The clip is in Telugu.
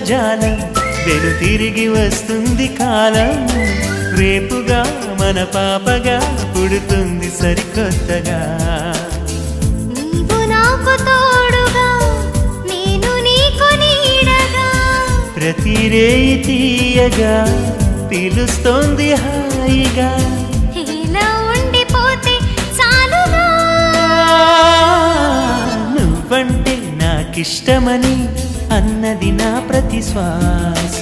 జాలం వెను తిరిగి వస్తుంది కాలం రేపుగా మన పాపగా పుడుతుంది సరికొత్తగా నీవు నాకు తోడుగా నేను నీకు నీడగా ప్రతి రేయి తీయగా పిలుస్తోంది హాయిగా ఇలా ఉండిపోతే చాలుగా నువ్వంటే నాకిష్టమని అన్నది నా ప్రతి శ్వాస